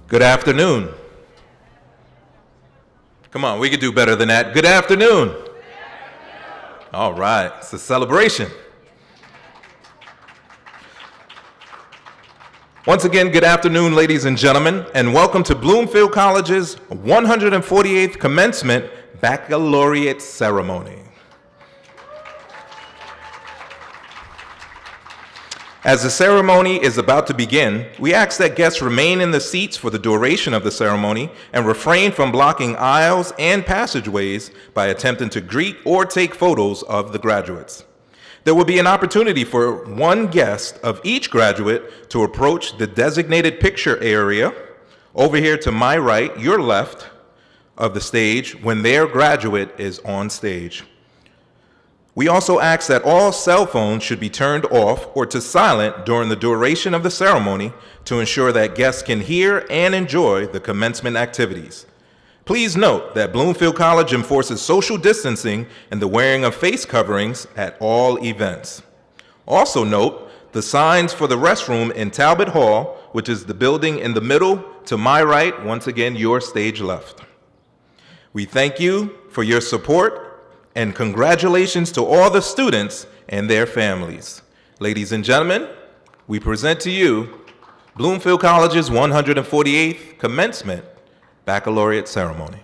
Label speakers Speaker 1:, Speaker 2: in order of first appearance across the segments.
Speaker 1: Good afternoon. Come on, we could do better than that. Good afternoon. All right, it's a celebration. Once again, good afternoon, ladies and gentlemen, and welcome to Bloomfield College's 148th Commencement Baccalaureate Ceremony. As the ceremony is about to begin, we ask that guests remain in the seats for the duration of the ceremony and refrain from blocking aisles and passageways by attempting to greet or take photos of the graduates. There will be an opportunity for one guest of each graduate to approach the designated picture area over here to my right, your left of the stage when their graduate is on stage. We also ask that all cell phones should be turned off or to silent during the duration of the ceremony to ensure that guests can hear and enjoy the commencement activities. Please note that Bloomfield College enforces social distancing and the wearing of face coverings at all events. Also note the signs for the restroom in Talbot Hall, which is the building in the middle to my right, once again, your stage left. We thank you for your support and congratulations to all the students and their families. Ladies and gentlemen, we present to you Bloomfield College's 148th Commencement Baccalaureate Ceremony.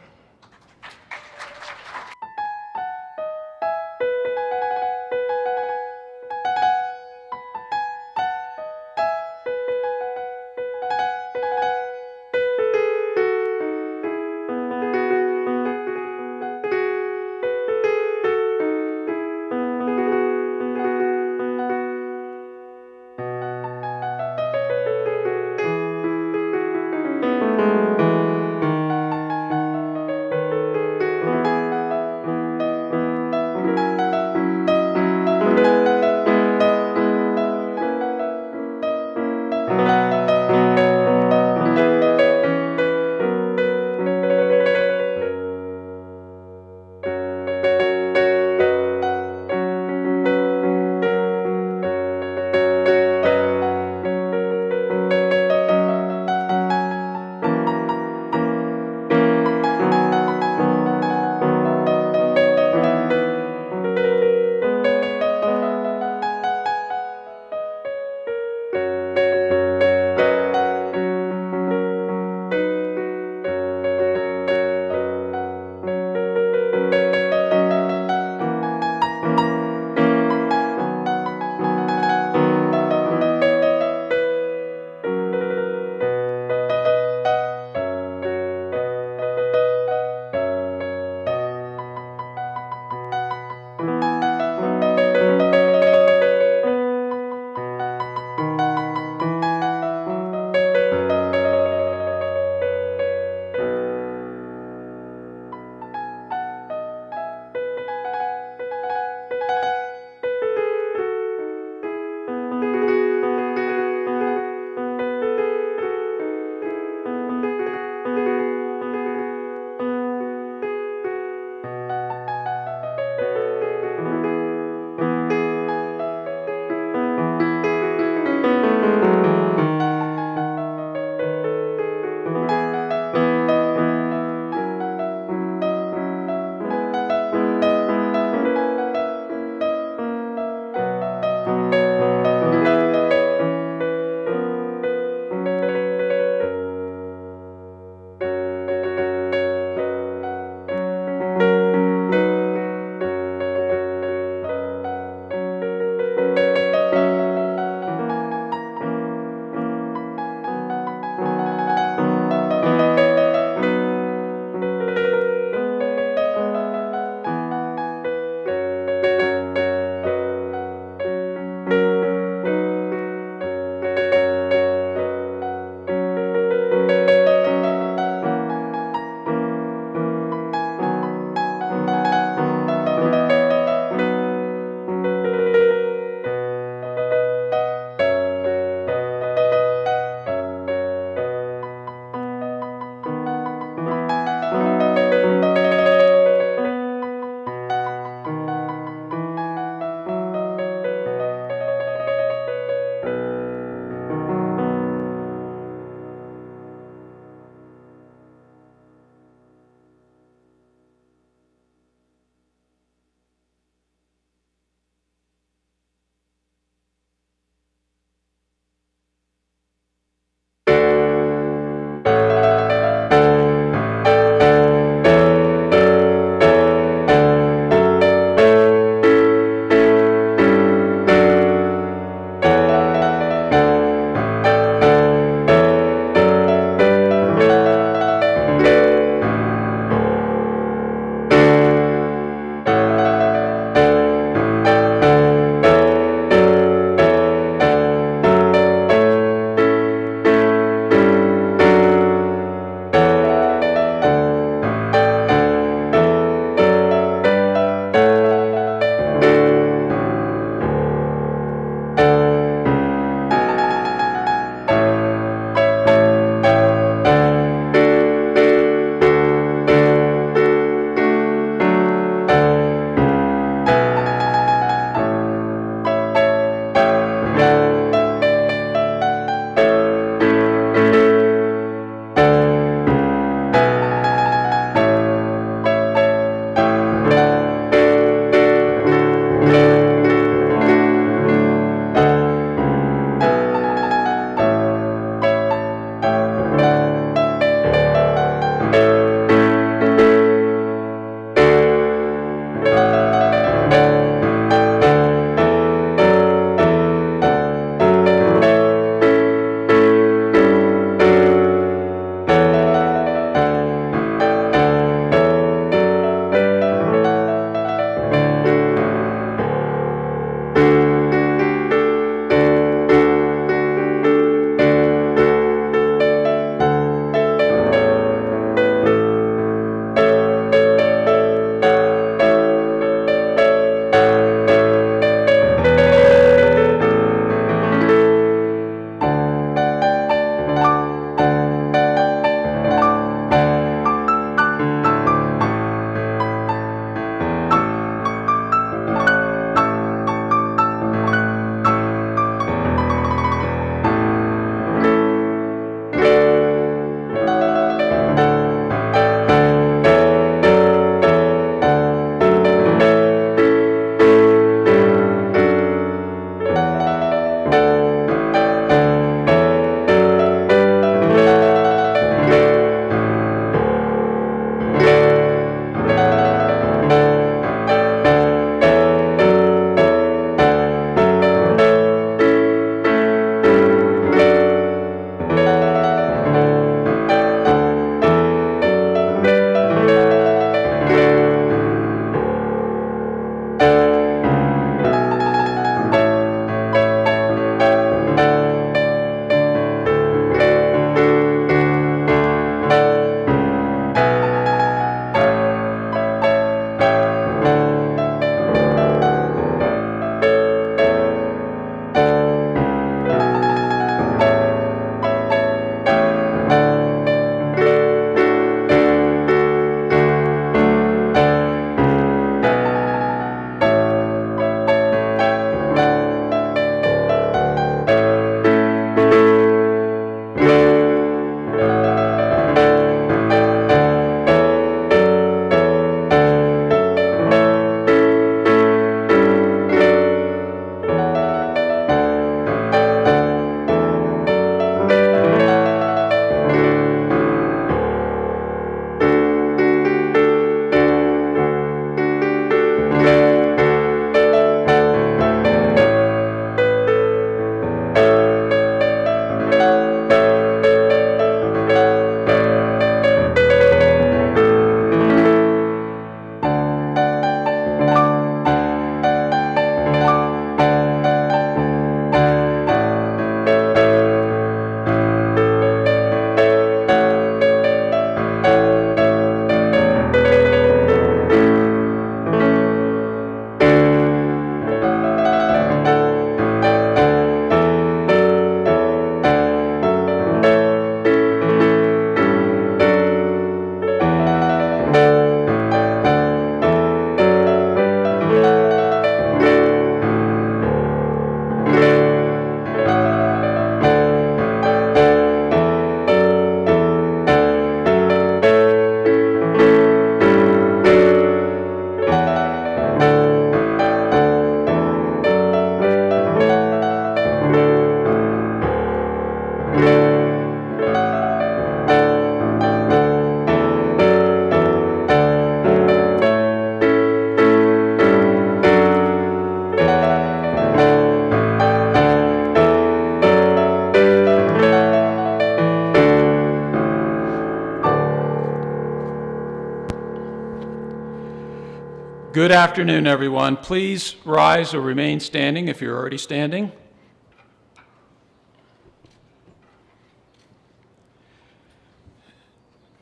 Speaker 2: Good afternoon, everyone. Please rise or remain standing if you're already standing.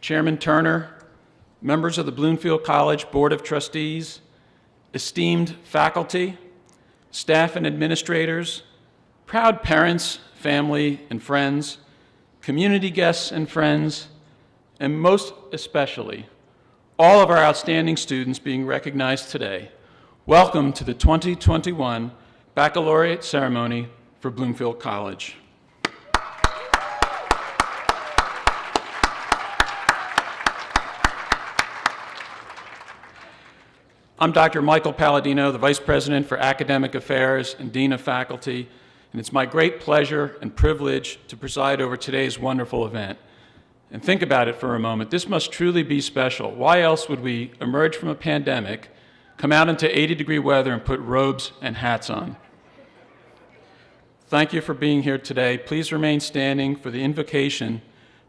Speaker 2: Chairman Turner, members of the Bloomfield College Board of Trustees, esteemed faculty, staff and administrators, proud parents, family, and friends, community guests and friends, and most especially, all of our outstanding students being recognized today. Welcome to the 2021 Baccalaureate ceremony for Bloomfield College. I'm Dr. Michael Palladino, the Vice President for Academic Affairs and Dean of Faculty, and it's my great pleasure and privilege to preside over today's wonderful event. And think about it for a moment. This must truly be special. Why else would we emerge from a pandemic, come out into 80-degree weather, and put robes and hats on? Thank you for being here today. Please remain standing for the invocation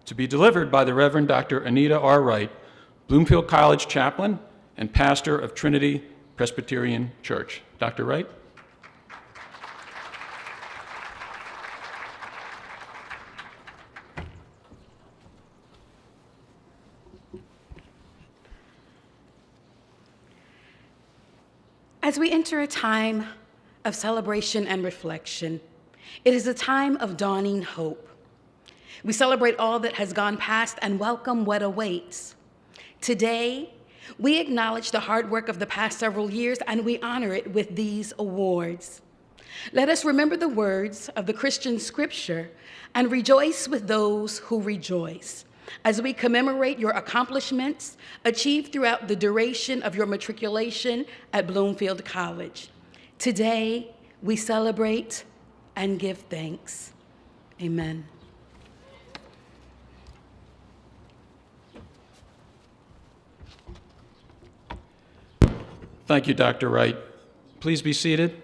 Speaker 2: to be delivered by the Reverend Dr. Anita R. Wright, Bloomfield College chaplain and pastor of Trinity Presbyterian Church. Dr. Wright.
Speaker 3: As we enter a time of celebration and reflection, it is a time of dawning hope. We celebrate all that has gone past and welcome what awaits. Today, we acknowledge the hard work of the past several years, and we honor it with these awards. Let us remember the words of the Christian scripture and rejoice with those who rejoice, as we commemorate your accomplishments achieved throughout the duration of your matriculation at Bloomfield College. Today, we celebrate and give thanks. Amen.
Speaker 2: Thank you, Dr. Wright. Please be seated.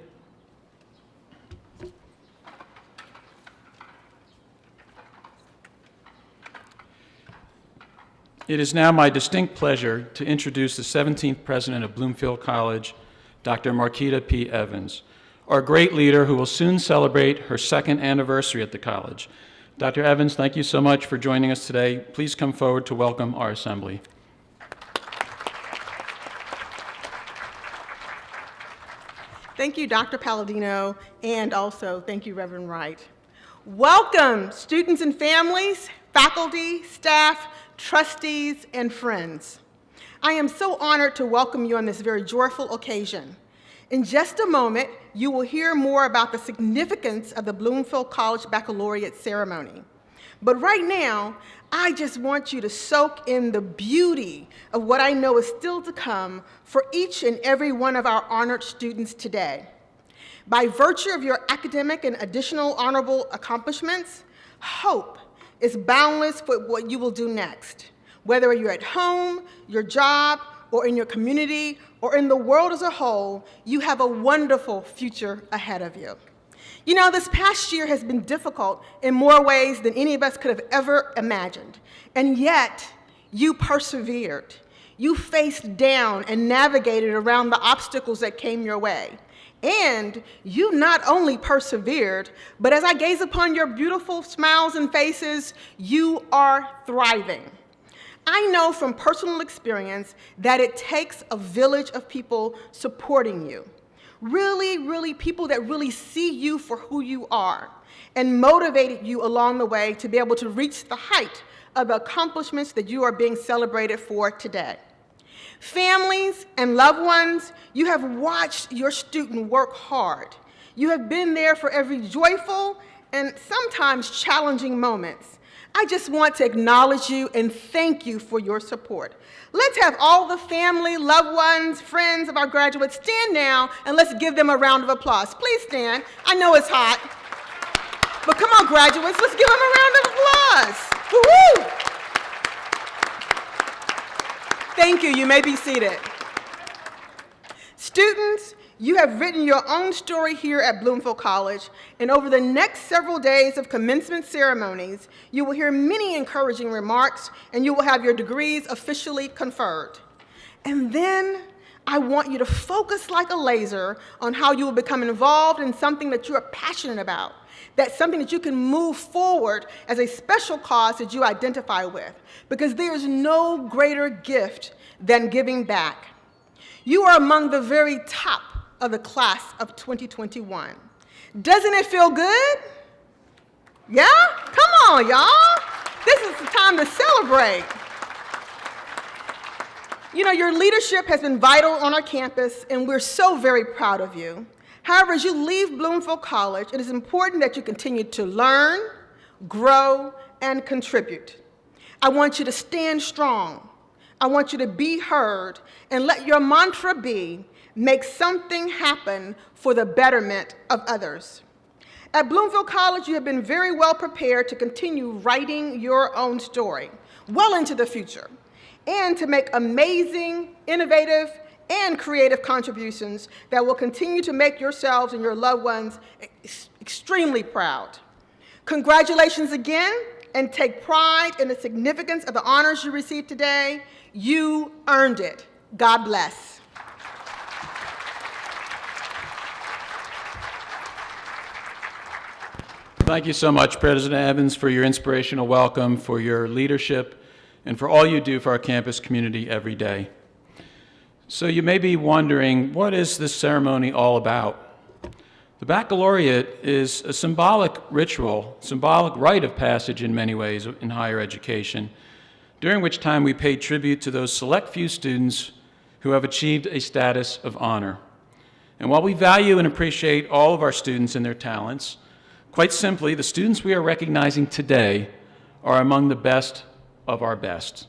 Speaker 2: It is now my distinct pleasure to introduce the 17th president of Bloomfield College, Dr. Marcheta P. Evans, our great leader who will soon celebrate her second anniversary at the college. Dr. Evans, thank you so much for joining us today. Please come forward to welcome our assembly.
Speaker 4: Thank you, Dr. Palladino, and also thank you, Reverend Wright. Welcome, students and families, faculty, staff, trustees, and friends. I am so honored to welcome you on this very joyful occasion. In just a moment, you will hear more about the significance of the Bloomfield College Baccalaureate ceremony. But right now, I just want you to soak in the beauty of what I know is still to come for each and every one of our honored students today. By virtue of your academic and additional honorable accomplishments, hope is boundless for what you will do next. Whether you're at home, your job, or in your community, or in the world as a whole, you have a wonderful future ahead of you. You know, this past year has been difficult in more ways than any of us could have ever imagined. And yet, you persevered. You faced down and navigated around the obstacles that came your way. And you not only persevered, but as I gaze upon your beautiful smiles and faces, you are thriving. I know from personal experience that it takes a village of people supporting you. Really people that really see you for who you are and motivated you along the way to be able to reach the height of the accomplishments that you are being celebrated for today. Families and loved ones, you have watched your student work hard. You have been there for every joyful and sometimes challenging moments. I just want to acknowledge you and thank you for your support. Let's have all the family, loved ones, friends of our graduates stand now, and let's give them a round of applause. Please stand. I know it's hot. But come on, graduates, let's give them a round of applause. Woo-hoo! Thank you. You may be seated. Students, you have written your own story here at Bloomfield College, and over the next several days of commencement ceremonies, you will hear many encouraging remarks, and you will have your degrees officially conferred. And then I want you to focus like a laser on how you will become involved in something that you are passionate about. That's something that you can move forward as a special cause that you identify with, because there is no greater gift than giving back. You are among the very top of the class of 2021. Doesn't it feel good? Yeah? Come on, y'all. This is the time to celebrate. You know, your leadership has been vital on our campus, and we're so very proud of you. However, as you leave Bloomfield College, it is important that you continue to learn, grow, and contribute. I want you to stand strong. I want you to be heard, and let your mantra be, make something happen for the betterment of others. At Bloomfield College, you have been very well prepared to continue writing your own story well into the future, and to make amazing, innovative, and creative contributions that will continue to make yourselves and your loved ones extremely proud. Congratulations again, and take pride in the significance of the honors you received today. You earned it. God bless.
Speaker 2: Thank you so much, President Evans, for your inspirational welcome, for your leadership, and for all you do for our campus community every day. So you may be wondering, what is this ceremony all about? The Baccalaureate is a symbolic ritual, symbolic rite of passage in many ways in higher education, during which time we pay tribute to those select few students who have achieved a status of honor. And while we value and appreciate all of our students and their talents, quite simply, the students we are recognizing today are among the best of our best.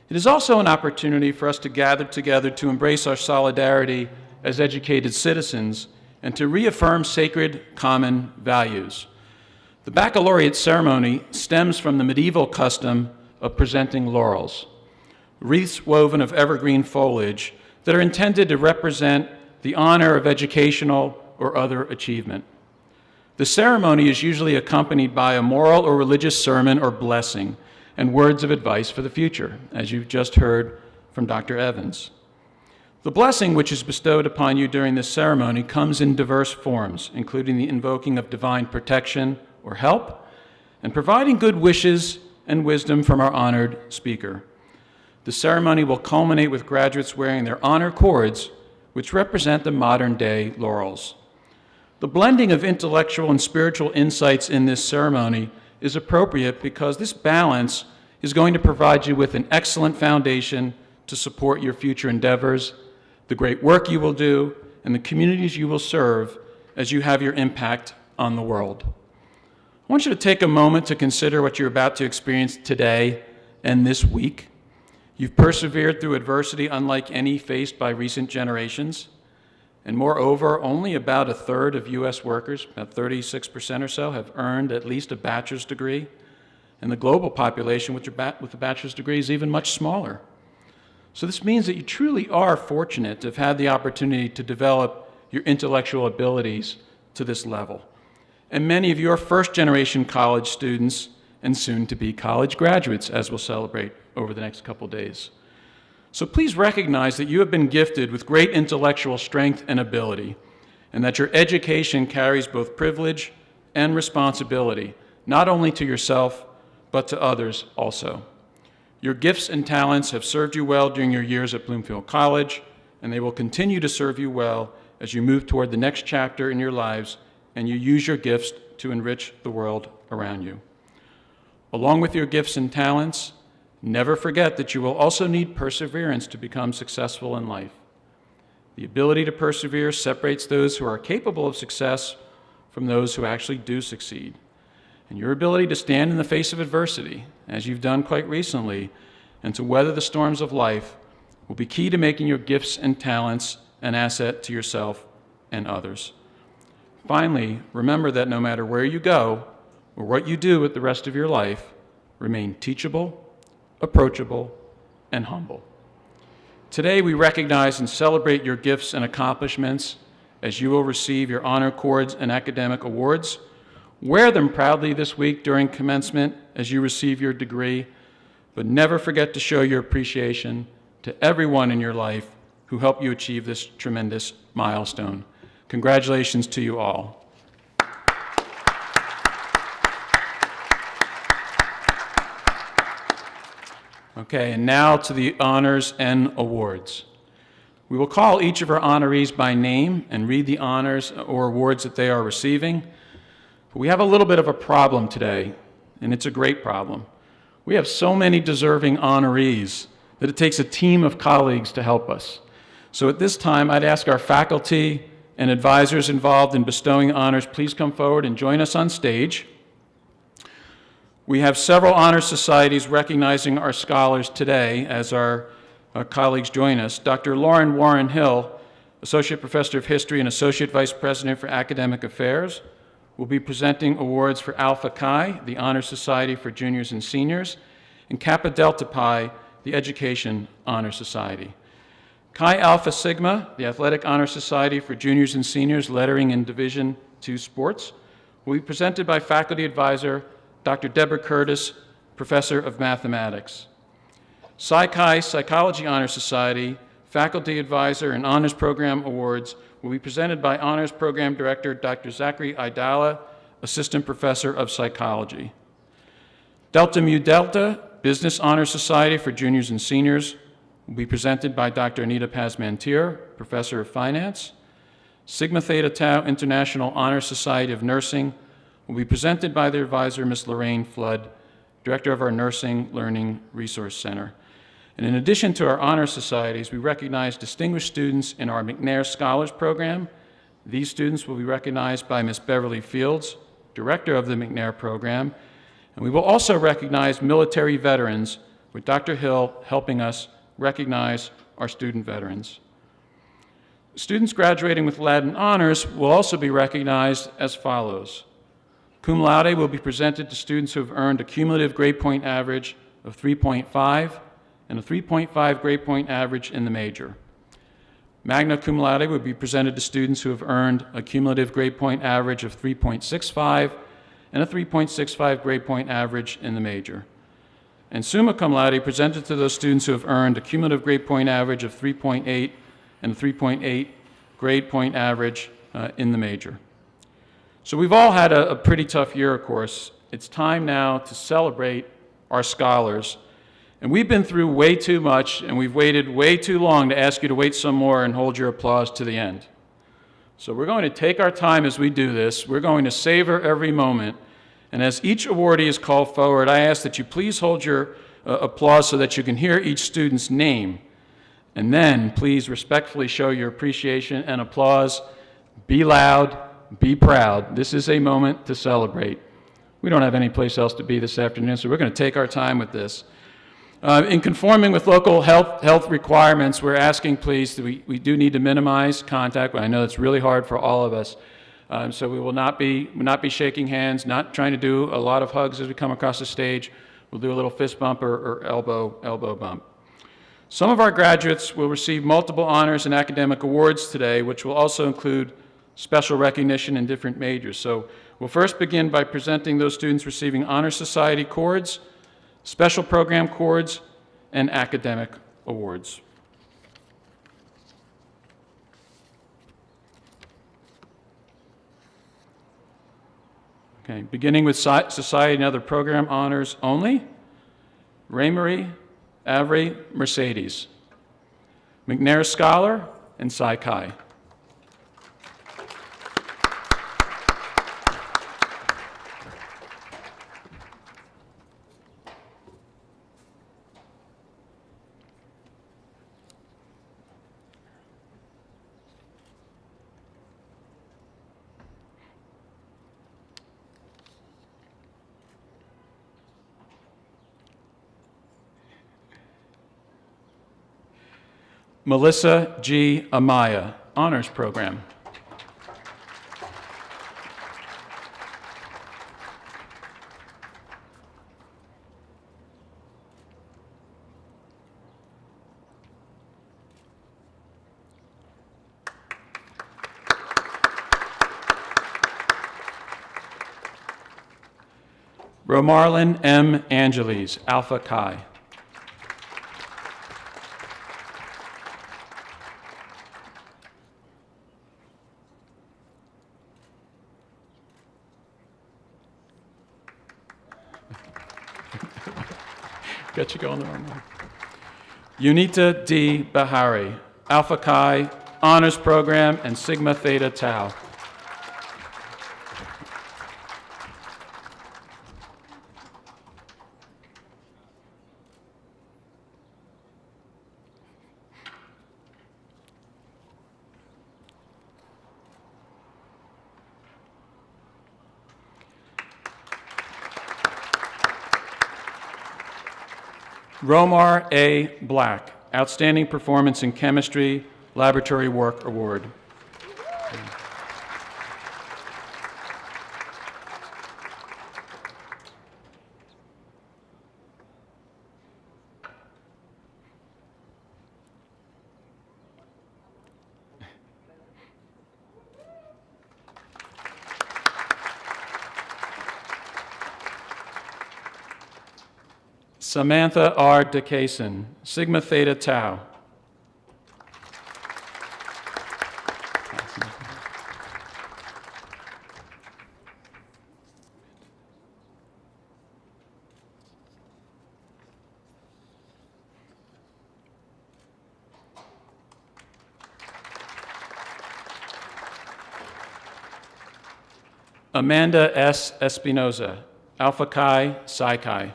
Speaker 2: It is also an opportunity for us to gather together to embrace our solidarity as educated citizens and to reaffirm sacred common values. The Baccalaureate ceremony stems from the medieval custom of presenting laurels, wreaths woven of evergreen foliage that are intended to represent the honor of educational or other achievement. The ceremony is usually accompanied by a moral or religious sermon or blessing and words of advice for the future, as you've just heard from Dr. Evans. The blessing which is bestowed upon you during this ceremony comes in diverse forms, including the invoking of divine protection or help, and providing good wishes and wisdom from our honored speaker. The ceremony will culminate with graduates wearing their honor cords, which represent the modern-day laurels. The blending of intellectual and spiritual insights in this ceremony is appropriate because this balance is going to provide you with an excellent foundation to support your future endeavors, the great work you will do, and the communities you will serve as you have your impact on the world. I want you to take a moment to consider what you're about to experience today and this week. You've persevered through adversity unlike any faced by recent generations. And moreover, only about a third of U.S. workers, about 36% or so, have earned at least a bachelor's degree. And the global population with a bachelor's degree is even much smaller. So this means that you truly are fortunate to have had the opportunity to develop your intellectual abilities to this level. And many of your first-generation college students and soon-to-be college graduates, as we'll celebrate over the next couple days. So please recognize that you have been gifted with great intellectual strength and ability, and that your education carries both privilege and responsibility, not only to yourself, but to others also. Your gifts and talents have served you well during your years at Bloomfield College, and they will continue to serve you well as you move toward the next chapter in your lives and you use your gifts to enrich the world around you. Along with your gifts and talents, never forget that you will also need perseverance to become successful in life. The ability to persevere separates those who are capable of success from those who actually do succeed. And your ability to stand in the face of adversity, as you've done quite recently, and to weather the storms of life will be key to making your gifts and talents an asset to yourself and others. Finally, remember that no matter where you go or what you do with the rest of your life, remain teachable, approachable, and humble. Today, we recognize and celebrate your gifts and accomplishments as you will receive your honor cords and academic awards. Wear them proudly this week during commencement as you receive your degree, but never forget to show your appreciation to everyone in your life who helped you achieve this tremendous milestone. Congratulations to you all. Okay, and now to the honors and awards. We will call each of our honorees by name and read the honors or awards that they are receiving. But we have a little bit of a problem today, and it's a great problem. We have so many deserving honorees that it takes a team of colleagues to help us. So at this time, I'd ask our faculty and advisors involved in bestowing honors, please come forward and join us on stage. We have several honor societies recognizing our scholars today as our colleagues join us. Dr. Lauren Warren Hill, Associate Professor of History and Associate Vice President for Academic Affairs, will be presenting awards for Alpha Chi, the Honor Society for Juniors and Seniors, and Kappa Delta Pi, the Education Honor Society. Chi Alpha Sigma, the Athletic Honor Society for Juniors and Seniors, lettering in Division II sports, will be presented by faculty advisor Dr. Deborah Curtis, Professor of Mathematics. Psi Chi Psychology Honor Society, faculty advisor and honors program awards will be presented by Honors Program Director Dr. Zachary Idala, Assistant Professor of Psychology. Delta Mu Delta, Business Honor Society for Juniors and Seniors, will be presented by Dr. Anita Pasmantir, Professor of Finance. Sigma Theta Tau International Honor Society of Nursing will be presented by their advisor, Ms. Lorraine Flood, Director of our Nursing Learning Resource Center. And in addition to our honor societies, we recognize distinguished students in our McNair Scholars Program. These students will be recognized by Ms. Beverly Fields, Director of the McNair Program. And we will also recognize military veterans, with Dr. Hill helping us recognize our student veterans. Students graduating with Latin honors will also be recognized as follows. Cum laude will be presented to students who have earned a cumulative grade point average of 3.5 and a 3.5 grade point average in the major. Magna cum laude will be presented to students who have earned a cumulative grade point average of 3.65 and a 3.65 grade point average in the major. And summa cum laude presented to those students who have earned a cumulative grade point average of 3.8 and a 3.8 grade point average in the major. So we've all had a pretty tough year, of course. It's time now to celebrate our scholars. And we've been through way too much, and we've waited way too long to ask you to wait some more and hold your applause to the end. So we're going to take our time as we do this. We're going to savor every moment. And as each awardee is called forward, I ask that you please hold your applause so that you can hear each student's name. And then please respectfully show your appreciation and applause. Be loud. Be proud. This is a moment to celebrate. We don't have any place else to be this afternoon, so we're going to take our time with this. In conforming with local health requirements, we're asking, please, we do need to minimize contact. I know it's really hard for all of us. So we will not be shaking hands, not trying to do a lot of hugs as we come across the stage. We'll do a little fist bump or elbow bump. Some of our graduates will receive multiple honors and academic awards today, which will also include special recognition in different majors. So we'll first begin by presenting those students receiving Honor Society cords, special program cords, and academic awards. Okay, beginning with Society and Other Program Honors only, Raymarie Avery Mercedes, McNair Scholar, and Psi Chi. Melissa G. Amaya, Honors Program. Romarlin M. Angeles, Alpha Chi. Get you going the wrong way. Unita D. Bahari, Alpha Chi Honors Program and Sigma Theta Tau. Romar A. Black, Outstanding Performance in Chemistry, Laboratory Work Award. Samantha R. DeCason, Sigma Theta Tau. Amanda S. Espinoza, Alpha Chi Psi Chi.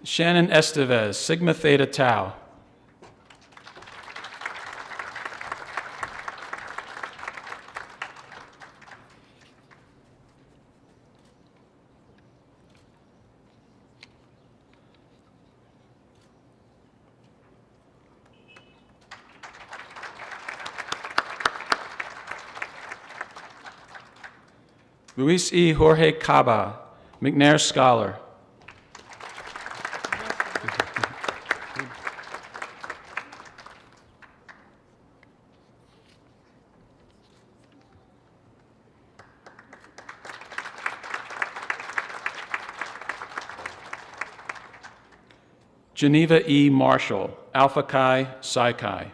Speaker 2: Shannon Estevez, Sigma Theta Tau. Luis E. Jorge Caba, McNair Scholar. Geneva E. Marshall, Alpha Chi Psi Chi.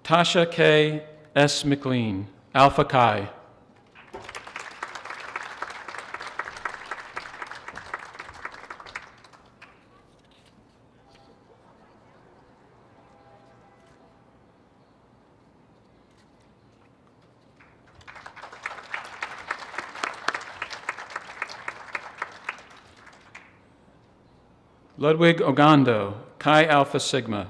Speaker 2: Tasha K. S. McLean, Alpha Chi. Ludwig Ogando, Chi Alpha Sigma.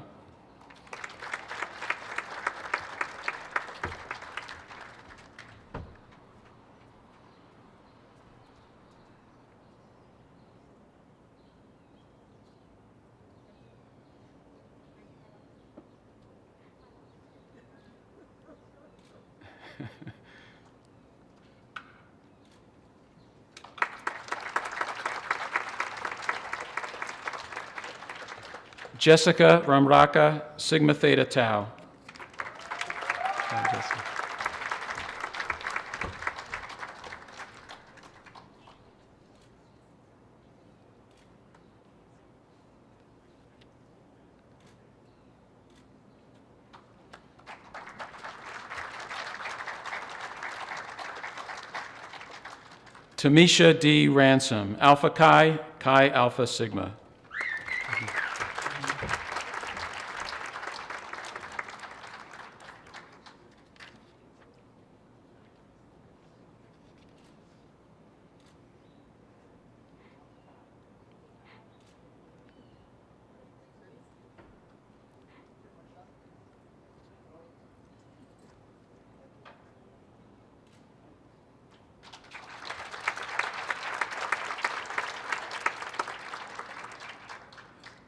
Speaker 2: Jessica Ramraka, Sigma Theta Tau. Tamisha D. Ransom, Alpha Chi, Chi Alpha Sigma.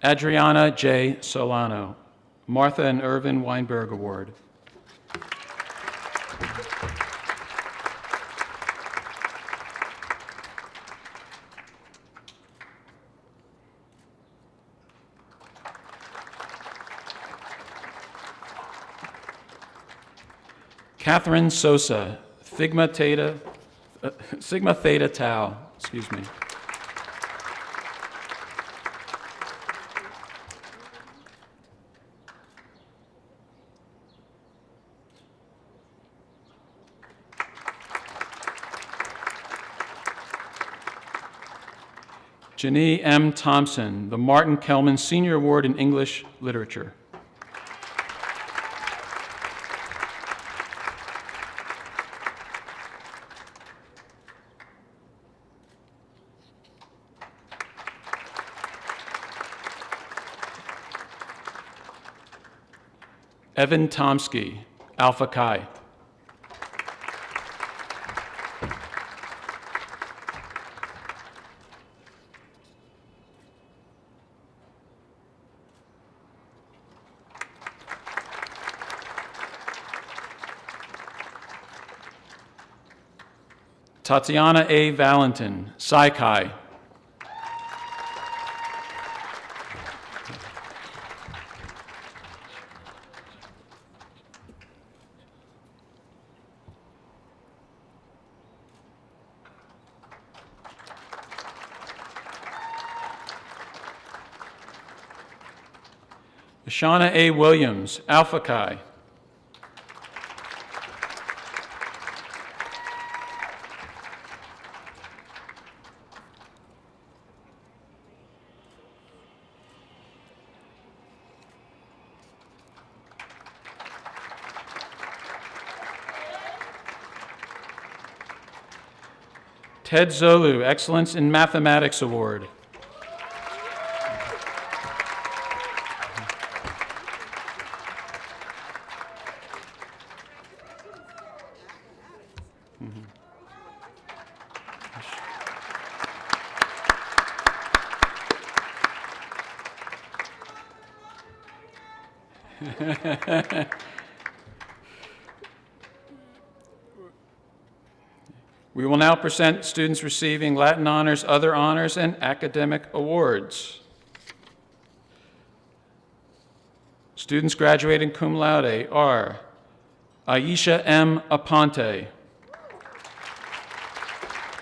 Speaker 2: Adriana J. Solano, Martha and Irvin Weinberg Award. Catherine Sosa, Sigma Theta Tau, excuse me. Janie M. Thompson, the Martin Kellman Senior Award in English Literature. Evan Tomsky, Alpha Chi. Tatiana A. Valentin, Psi Chi. Shauna A. Williams, Alpha Chi. Ted Zolu, Excellence in Mathematics Award. We will now present students receiving Latin honors, other honors, and academic awards. Students graduating cum laude are Aisha M. Aponte,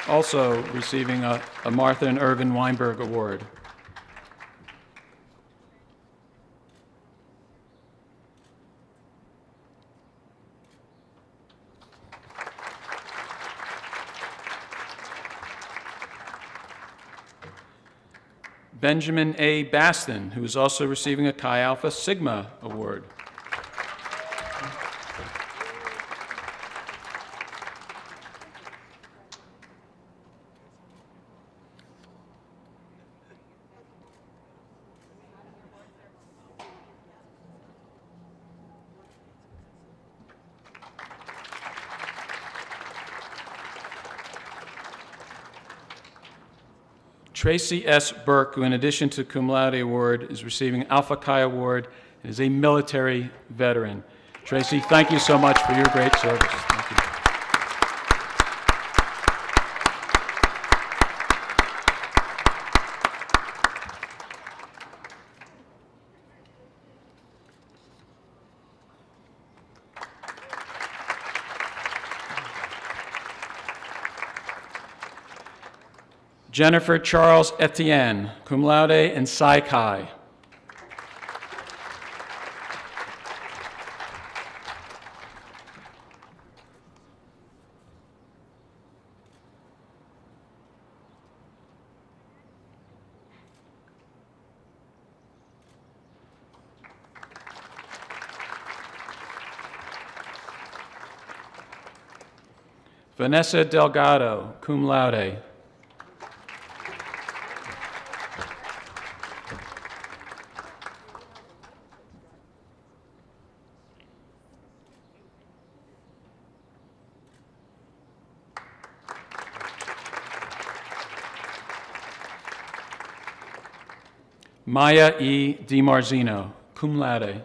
Speaker 2: also receiving a Martha and Irvin Weinberg Award. Benjamin A. Baston, who is also receiving a Chi Alpha Sigma Award. Tracy S. Burke, who in addition to Cum Laude Award is receiving Alpha Chi Award and is a military veteran. Tracy, thank you so much for your great service. Thank you. Jennifer Charles Etienne, cum laude and Psi Chi. Vanessa Delgado, cum laude. Maya E. DiMarzino, cum laude.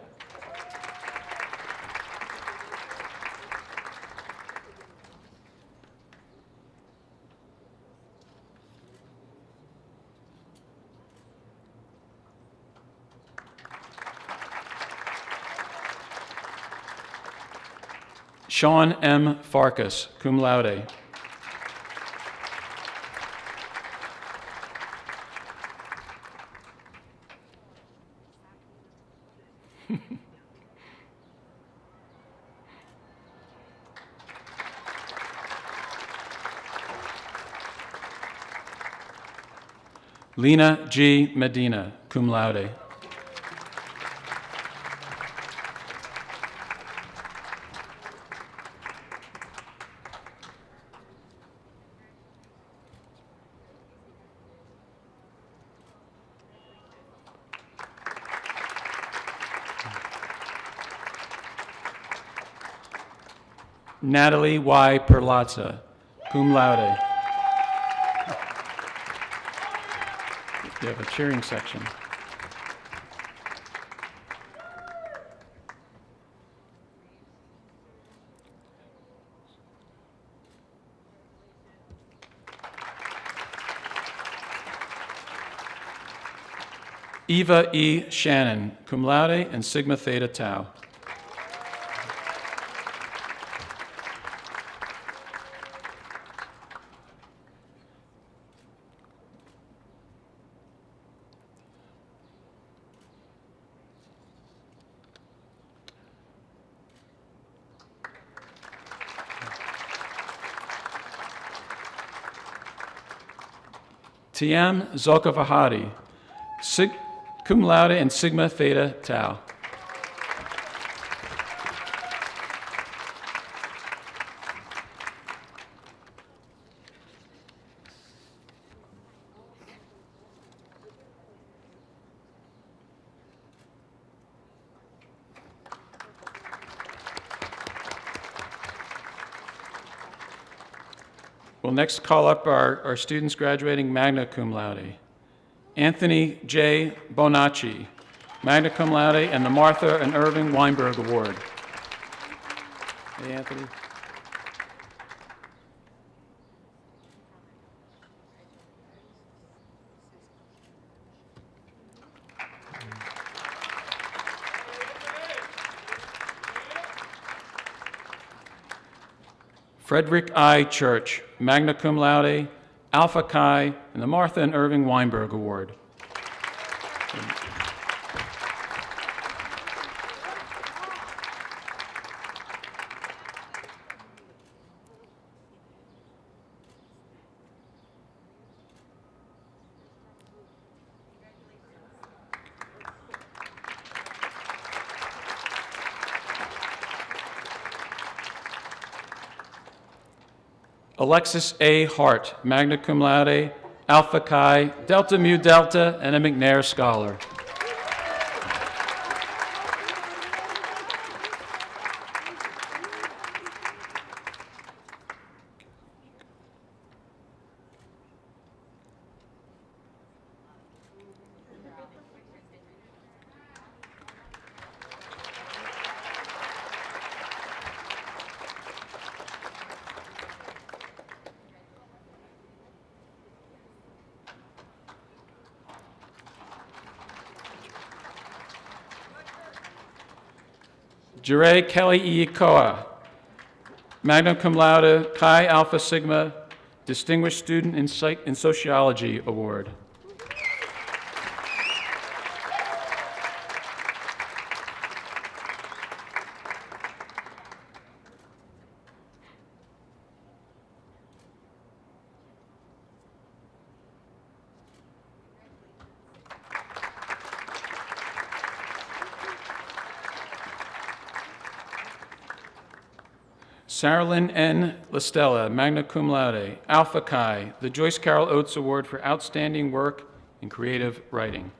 Speaker 2: Sean M. Farkas, cum laude. Lena G. Medina, cum laude. Natalie Y. Perlazza, cum laude. You have a cheering section. Eva E. Shannon, cum laude and Sigma Theta Tau. Tiam Zolkavahadi, cum laude and Sigma Theta Tau. We'll next call up our students graduating magna cum laude. Anthony J. Bonacci, magna cum laude and the Martha and Irving Weinberg Award. Hey, Anthony. Frederick I. Church, magna cum laude, Alpha Chi, and the Martha and Irving Weinberg Award. Alexis A. Hart, magna cum laude, Alpha Chi, Delta Mu Delta, and a McNair Scholar. Jure Kelly E. Koa, magna cum laude, Chi Alpha Sigma, Distinguished Student in Sociology Award. Saralyn N. Listella, magna cum laude, Alpha Chi, the Joyce Carol Oates Award for Outstanding Work in Creative Writing.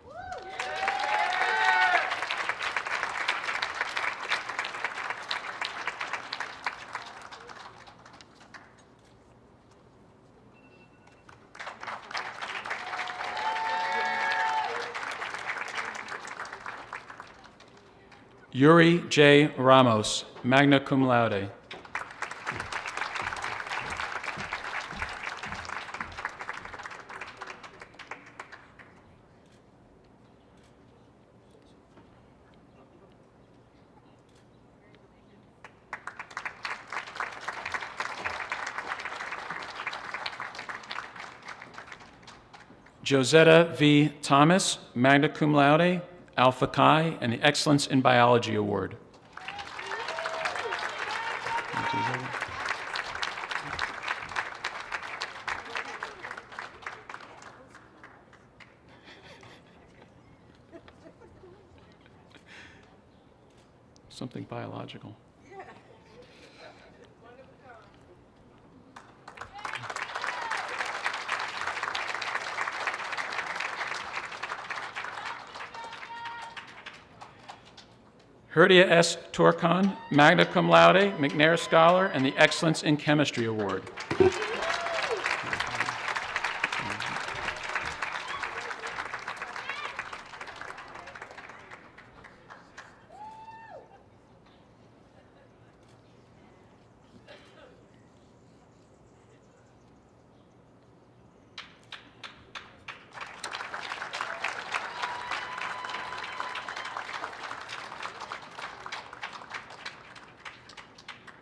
Speaker 2: Yuri J. Ramos, magna cum laude. Josetta V. Thomas, magna cum laude, Alpha Chi, and the Excellence in Biology Award. Something biological. Herdia S. Torcon, magna cum laude, McNair Scholar, and the Excellence in Chemistry Award.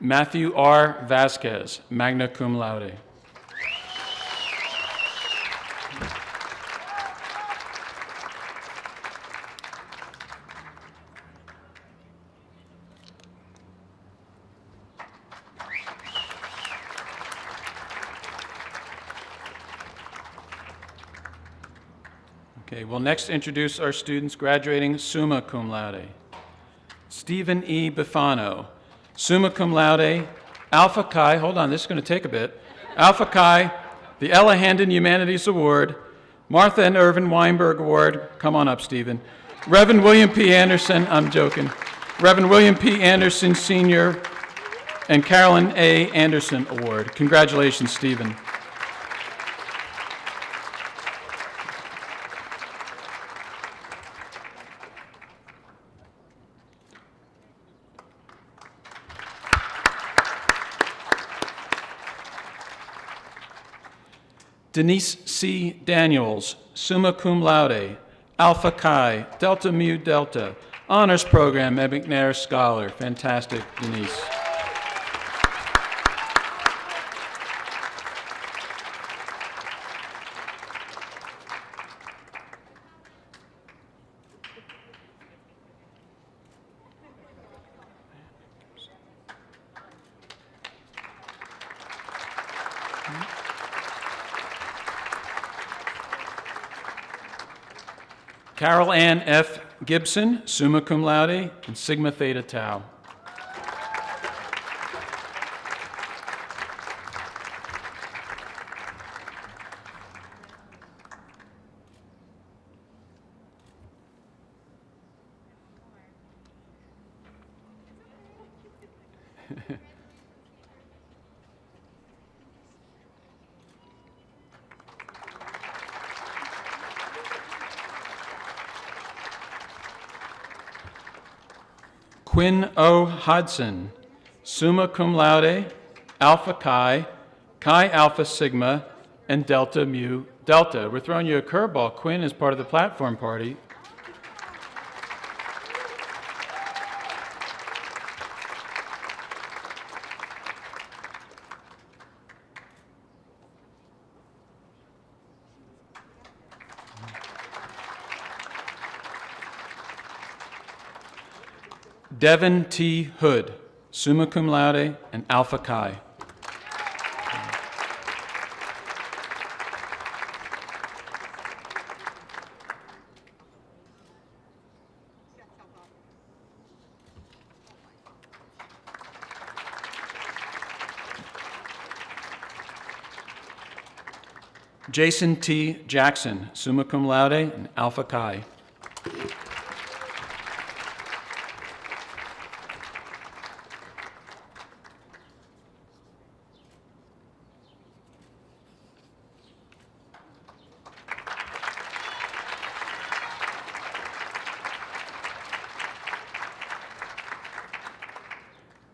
Speaker 2: Matthew R. Vasquez, magna cum laude. Okay, we'll next introduce our students graduating summa cum laude. Stephen E. Bifano, summa cum laude, Alpha Chi, hold on, this is going to take a bit, Alpha Chi, the Ella Handon Humanities Award, Martha and Irvin Weinberg Award, come on up, Stephen, Reverend William P. Anderson, I'm joking, Reverend William P. Anderson Sr., and Carolyn A. Anderson Award. Congratulations, Stephen. Denise C. Daniels, summa cum laude, Alpha Chi, Delta Mu Delta, Honors Program at McNair Scholar. Fantastic, Denise. Carol Ann F. Gibson, summa cum laude, and Sigma Theta Tau. Quinn O. Hodson, summa cum laude, Alpha Chi, Chi Alpha Sigma, and Delta Mu Delta. We're throwing you a curveball. Quinn is part of the platform party. Devin T. Hood, summa cum laude, and Alpha Chi. Jason T. Jackson, summa cum laude, and Alpha Chi.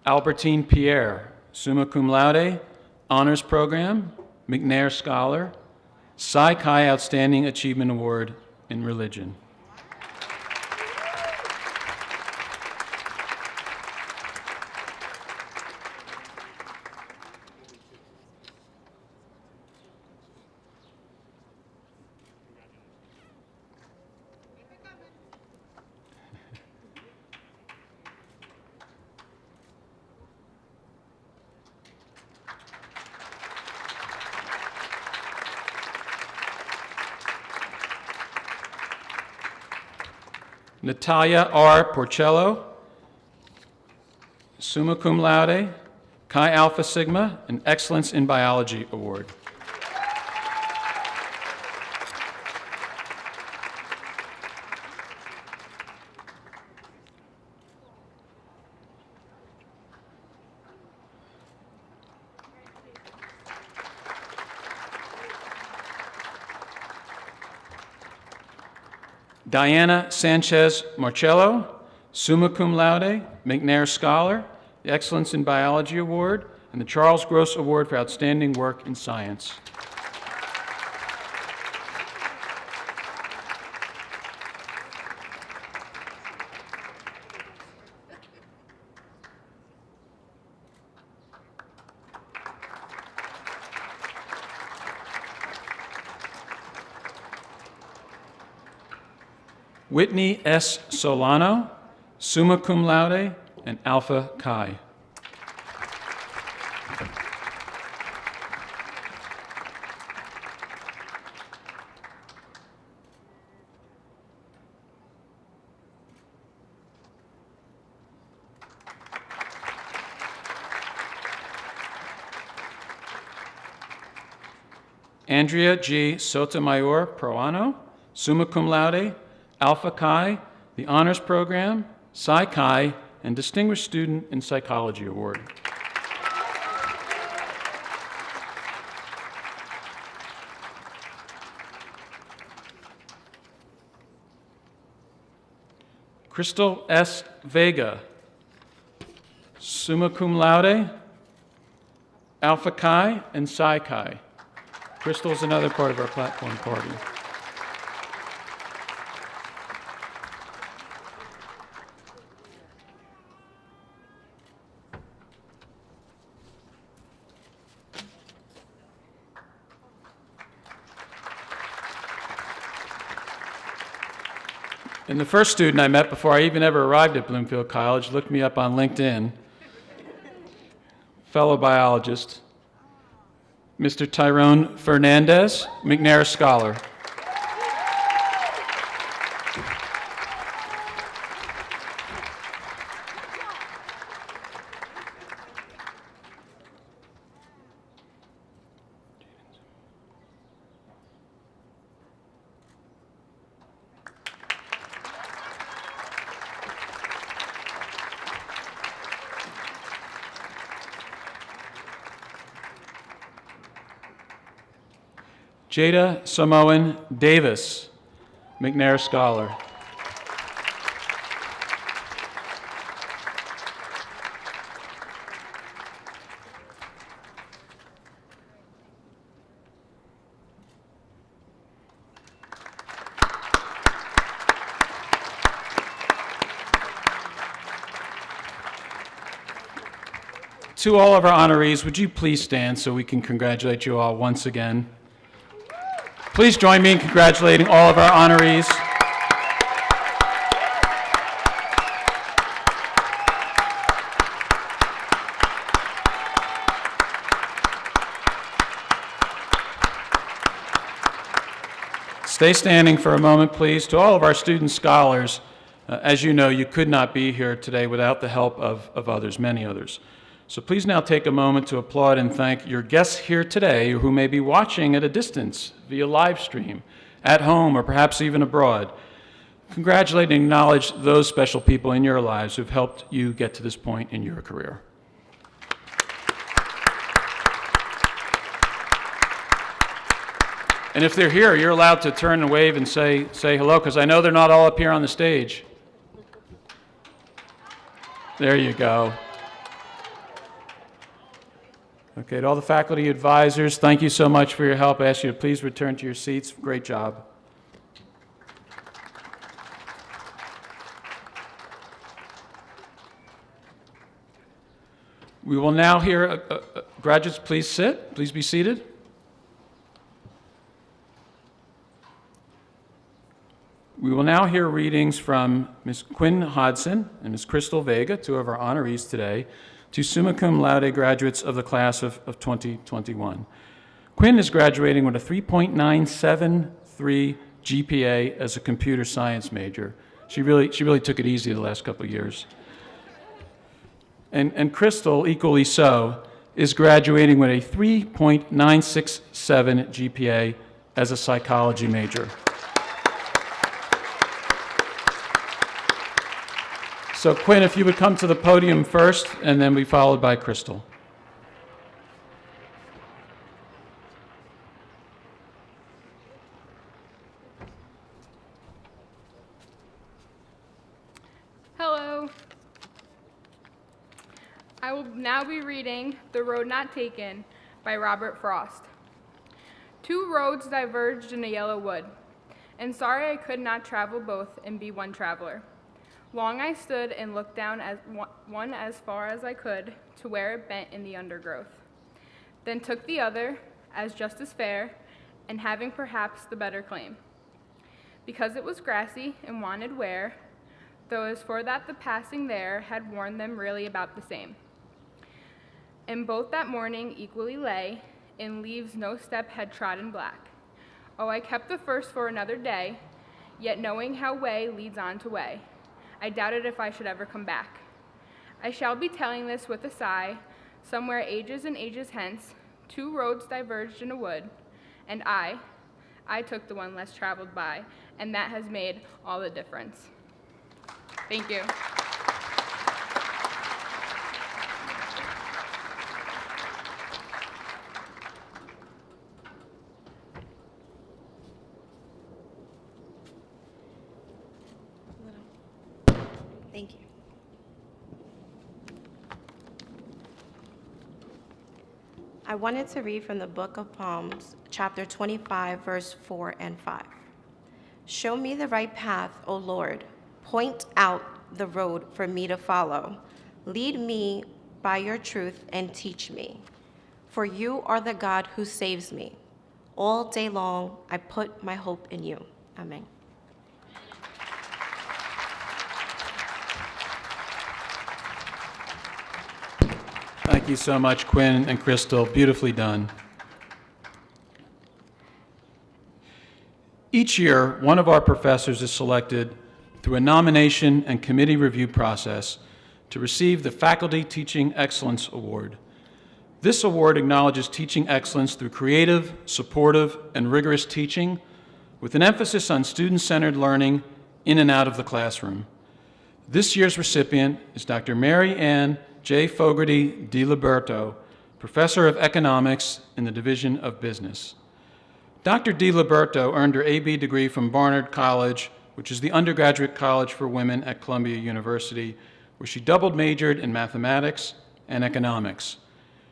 Speaker 2: Albertine Pierre, summa cum laude, Honors Program, McNair Scholar, Psi Chi Outstanding Achievement Award in Religion. Natalia R. Porcello, summa cum laude, Chi Alpha Sigma, an Excellence in Biology Award. Diana Sanchez Marcello, summa cum laude, McNair Scholar, the Excellence in Biology Award, and the Charles Gross Award for Outstanding Work in Science. Whitney S. Solano, summa cum laude, and Alpha Chi. Andrea G. Sotomayor Proano, summa cum laude, Alpha Chi, the Honors Program, Psi Chi, and Distinguished Student in Psychology Award. Crystal S. Vega, summa cum laude, Alpha Chi, and Psi Chi. Crystal is another part of our platform party. And the first student I met before I even ever arrived at Bloomfield College looked me up on LinkedIn, fellow biologist, Mr. Tyrone Fernandez, McNair Scholar. Jada Samoan Davis, McNair Scholar. To all of our honorees, would you please stand so we can congratulate you all once again? Please join me in congratulating all of our honorees. Stay standing for a moment, please. To all of our student scholars, as you know, you could not be here today without the help of others, many others. So please now take a moment to applaud and thank your guests here today who may be watching at a distance via live stream, at home, or perhaps even abroad. Congratulate and acknowledge those special people in your lives who've helped you get to this point in your career. And if they're here, you're allowed to turn and wave and say hello, because I know they're not all up here on the stage. There you go. Okay, to all the faculty advisors, thank you so much for your help. I ask you to please return to your seats. Great job. We will now hear, graduates, please sit. Please be seated. We will now hear readings from Ms. Quinn Hodson and Ms. Crystal Vega, two of our honorees today, two summa cum laude graduates of the class of 2021. Quinn is graduating with a 3.973 GPA as a computer science major. She really took it easy the last couple of years. And Crystal, equally so, is graduating with a 3.967 GPA as a psychology major. So Quinn, if you would come to the podium first, and then be followed by Crystal.
Speaker 5: Hello. I will now be reading The Road Not Taken by Robert Frost. Two roads diverged in a yellow wood, and sorry I could not travel both and be one traveler. Long I stood and looked down as one as far as I could to where it bent in the undergrowth, then took the other as just as fair and having perhaps the better claim, because it was grassy and wanted wear, though as for that the passing there had worn them really about the same. And both that morning equally lay, in leaves no step had trodden black. Oh, I kept the first for another day, yet knowing how way leads on to way, I doubted if I should ever come back. I shall be telling this with a sigh, somewhere ages and ages hence, two roads diverged in a wood, and I took the one less traveled by, and that has made all the difference. Thank you.
Speaker 6: Thank you. I wanted to read from the Book of Psalms, chapter 25, verse 4 and 5. Show me the right path, O Lord. Point out the road for me to follow. Lead me by your truth and teach me. For you are the God who saves me. All day long I put my hope in you. Amen.
Speaker 2: Thank you so much, Quinn and Crystal. Beautifully done. Each year, one of our professors is selected through a nomination and committee review process to receive the Faculty Teaching Excellence Award. This award acknowledges teaching excellence through creative, supportive, and rigorous teaching with an emphasis on student-centered learning in and out of the classroom. This year's recipient is Dr. Maryann J. Fogarty DiLiberto, Professor of Economics in the Division of Business. Dr. DiLiberto earned her A.B. degree from Barnard College, which is the undergraduate college for women at Columbia University, where she double majored in mathematics and economics.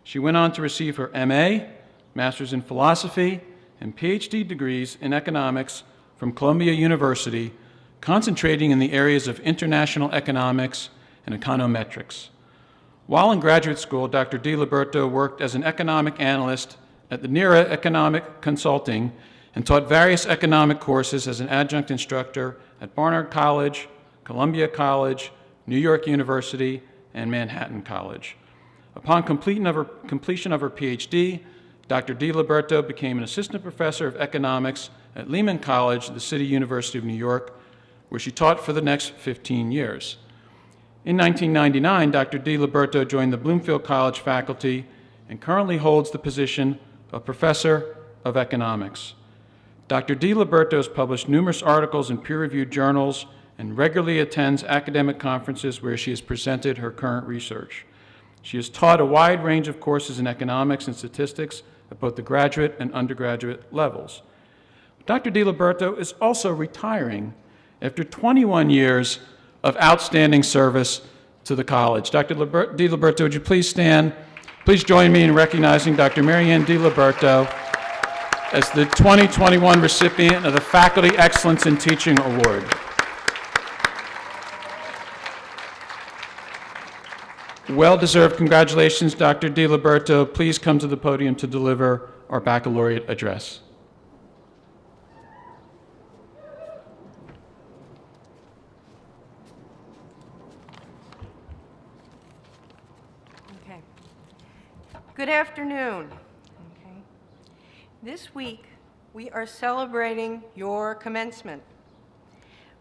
Speaker 2: She went on to receive her M.A., Master's in Philosophy, and Ph.D. degrees in economics from Columbia University, concentrating in the areas of international economics and econometrics. While in graduate school, Dr. DiLiberto worked as an economic analyst at the NERA Economic Consulting and taught various economic courses as an adjunct instructor at Barnard College, Columbia College, New York University, and Manhattan College. Upon completion of her Ph.D., Dr. DiLiberto became an assistant professor of economics at Lehman College, the City University of New York, where she taught for the next 15 years. In 1999, Dr. DiLiberto joined the Bloomfield College faculty and currently holds the position of Professor of Economics. Dr. DiLiberto has published numerous articles in peer-reviewed journals and regularly attends academic conferences where she has presented her current research. She has taught a wide range of courses in economics and statistics at both the graduate and undergraduate levels. Dr. DiLiberto is also retiring after 21 years of outstanding service to the college. Dr. DiLiberto, would you please stand Please join me in recognizing Dr. Maryann DiLiberto as the 2021 recipient of the Faculty Excellence in Teaching Award. Well-deserved congratulations, Dr. DiLiberto. Please come to the podium to deliver our baccalaureate address.
Speaker 7: Okay. Good afternoon. Okay. This week, we are celebrating your commencement.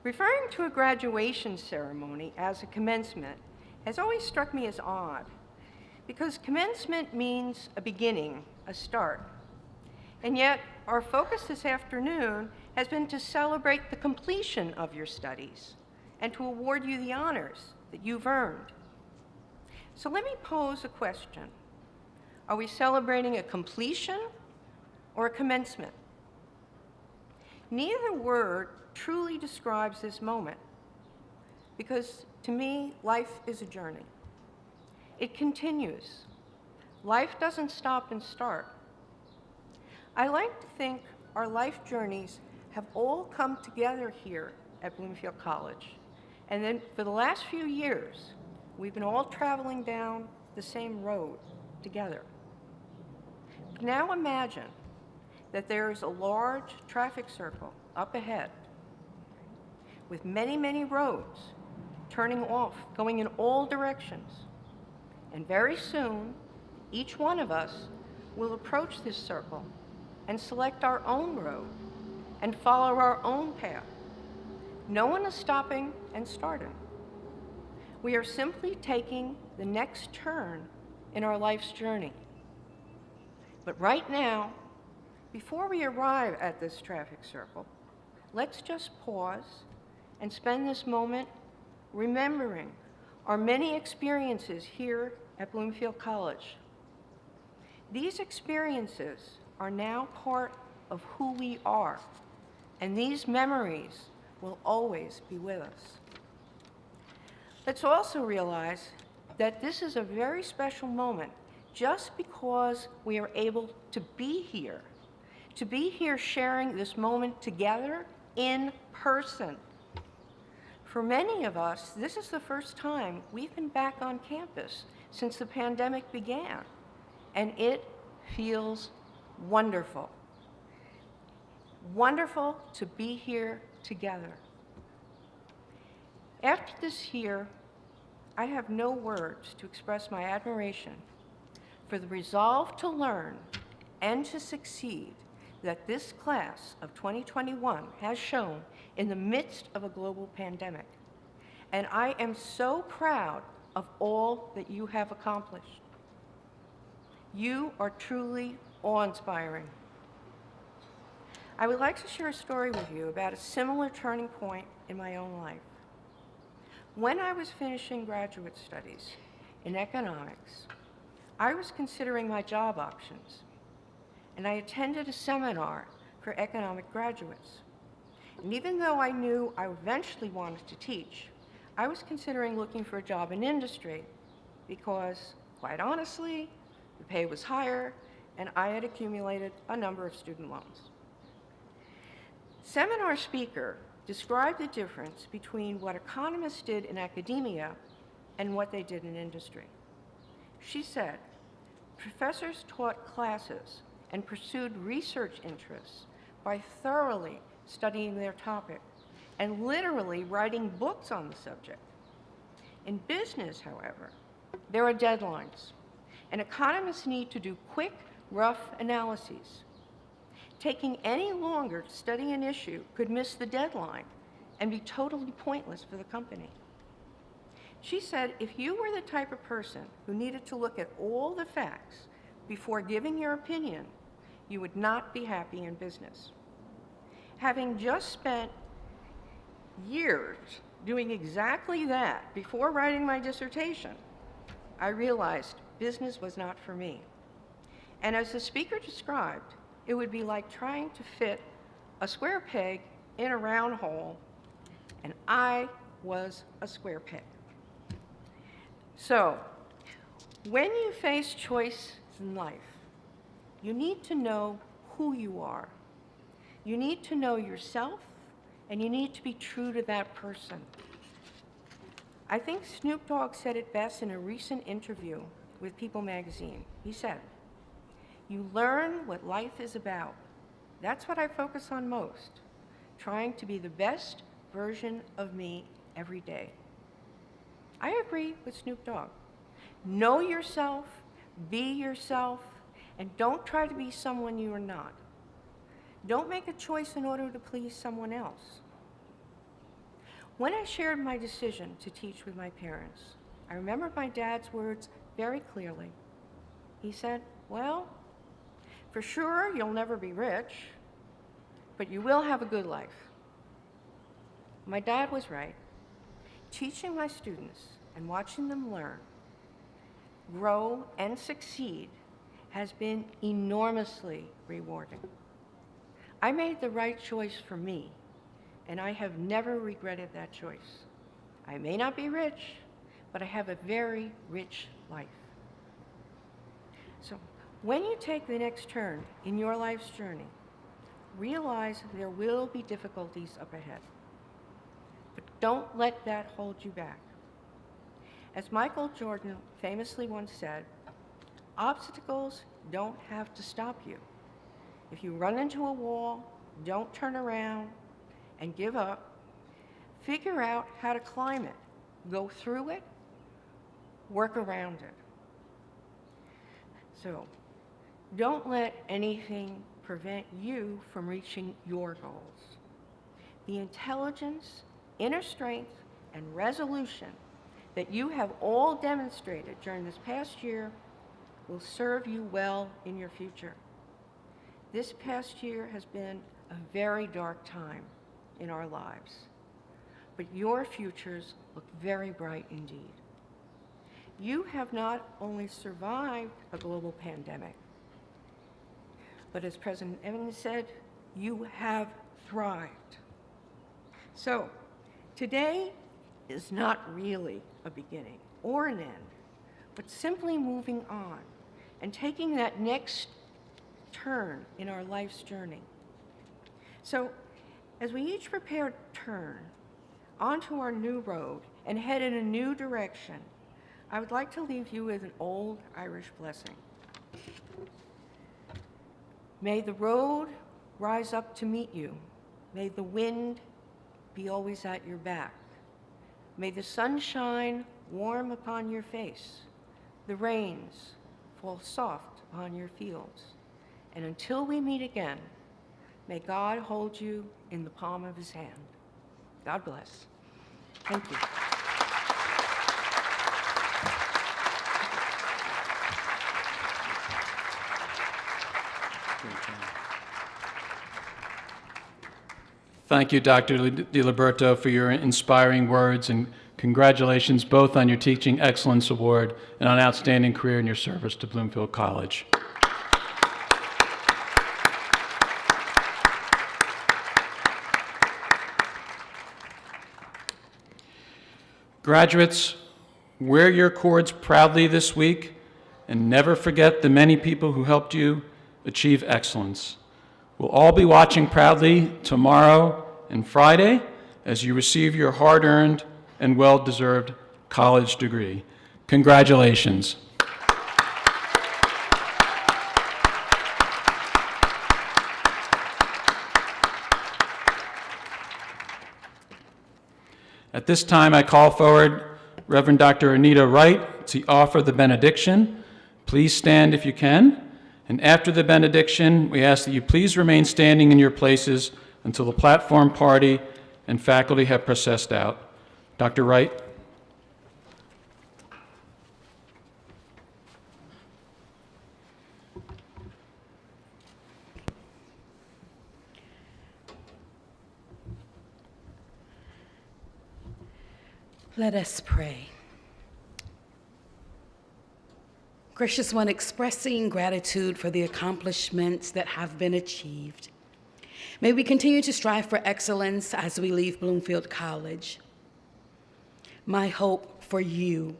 Speaker 7: Referring to a graduation ceremony as a commencement has always struck me as odd, because commencement means a beginning, a start. And yet, our focus this afternoon has been to celebrate the completion of your studies and to award you the honors that you've earned. So let me pose a question. Are we celebrating a completion or a commencement? Neither word truly describes this moment, because to me, life is a journey. It continues. Life doesn't stop and start. I like to think our life journeys have all come together here at Bloomfield College. And then for the last few years, we've been all traveling down the same road together. Now imagine that there is a large traffic circle up ahead with many, many roads turning off, going in all directions. And very soon, each one of us will approach this circle and select our own road and follow our own path. No one is stopping and starting. We are simply taking the next turn in our life's journey. But right now, before we arrive at this traffic circle, let's just pause and spend this moment remembering our many experiences here at Bloomfield College. These experiences are now part of who we are, and these memories will always be with us. Let's also realize that this is a very special moment just because we are able to be here sharing this moment together in person. For many of us, this is the first time we've been back on campus since the pandemic began, and it feels wonderful. Wonderful to be here together. After this year, I have no words to express my admiration for the resolve to learn and to succeed that this class of 2021 has shown in the midst of a global pandemic. And I am so proud of all that you have accomplished. You are truly awe-inspiring. I would like to share a story with you about a similar turning point in my own life. When I was finishing graduate studies in economics, I was considering my job options, and I attended a seminar for economic graduates. And even though I knew I eventually wanted to teach, I was considering looking for a job in industry because, quite honestly, the pay was higher and I had accumulated a number of student loans. Seminar speaker described the difference between what economists did in academia and what they did in industry. She said, professors taught classes and pursued research interests by thoroughly studying their topic and literally writing books on the subject. In business, however, there are deadlines, and economists need to do quick, rough analyses. Taking any longer to study an issue could miss the deadline and be totally pointless for the company. She said, if you were the type of person who needed to look at all the facts before giving your opinion, you would not be happy in business. Having just spent years doing exactly that before writing my dissertation, I realized business was not for me. And as the speaker described, it would be like trying to fit a square peg in a round hole, and I was a square peg. So, When you face choice in life, you need to know who you are. You need to know yourself, and you need to be true to that person. I think Snoop Dogg said it best in a recent interview with People magazine. He said, "You learn what life is about. That's what I focus on most, trying to be the best version of me every day." I agree with Snoop Dogg. Know yourself, be yourself, and don't try to be someone you are not. Don't make a choice in order to please someone else. When I shared my decision to teach with my parents, I remember my dad's words very clearly. He said, "Well, for sure you'll never be rich, but you will have a good life." My dad was right. Teaching my students and watching them learn, grow, and succeed has been enormously rewarding. I made the right choice for me, and I have never regretted that choice. I may not be rich, but I have a very rich life. So when you take the next turn in your life's journey, realize there will be difficulties up ahead. But don't let that hold you back. As Michael Jordan famously once said, obstacles don't have to stop you. If you run into a wall, don't turn around and give up. Figure out how to climb it. Go through it, work around it. So don't let anything prevent you from reaching your goals. The intelligence, inner strength, and resolution that you have all demonstrated during this past year will serve you well in your future. This past year has been a very dark time in our lives, but your futures look very bright indeed. You have not only survived a global pandemic, but as President Evans said, you have thrived. So today is not really a beginning or an end, but simply moving on and taking that next turn in our life's journey. So as we each prepare to turn onto our new road and head in a new direction, I would like to leave you with an old Irish blessing. May the road rise up to meet you. May the wind be always at your back. May the sun shine warm upon your face, the rains fall soft upon your fields. And until we meet again, may God hold you in the palm of his hand. God bless. Thank you.
Speaker 2: Thank you, Dr. DiLiberto, for your inspiring words, and congratulations both on your Teaching Excellence Award and on an outstanding career in your service to Bloomfield College. Graduates, wear your cords proudly this week and never forget the many people who helped you achieve excellence. We'll all be watching proudly tomorrow and Friday as you receive your hard-earned and well-deserved college degree. Congratulations. At this time, I call forward Reverend Dr. Anita Wright to offer the benediction. Please stand if you can. And after the benediction, we ask that you please remain standing in your places until the platform party and faculty have processed out. Dr. Wright.
Speaker 3: Let us pray. Gracious One, expressing gratitude for the accomplishments that have been achieved, may we continue to strive for excellence as we leave Bloomfield College. My hope for you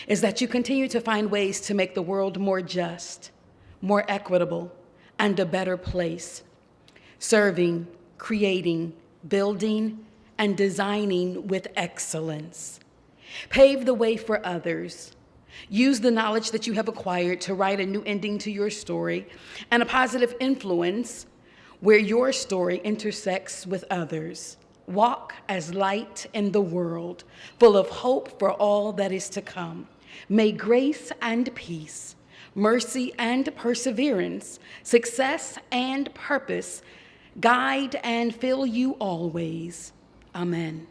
Speaker 3: is that you continue to find ways to make the world more just, more equitable, and a better place, serving, creating, building, and designing with excellence. Pave the way for others. Use the knowledge that you have acquired to write a new ending to your story and a positive influence where your story intersects with others. Walk as light in the world, full of hope for all that is to come. May grace and peace, mercy and perseverance, success and purpose guide and fill you always. Amen.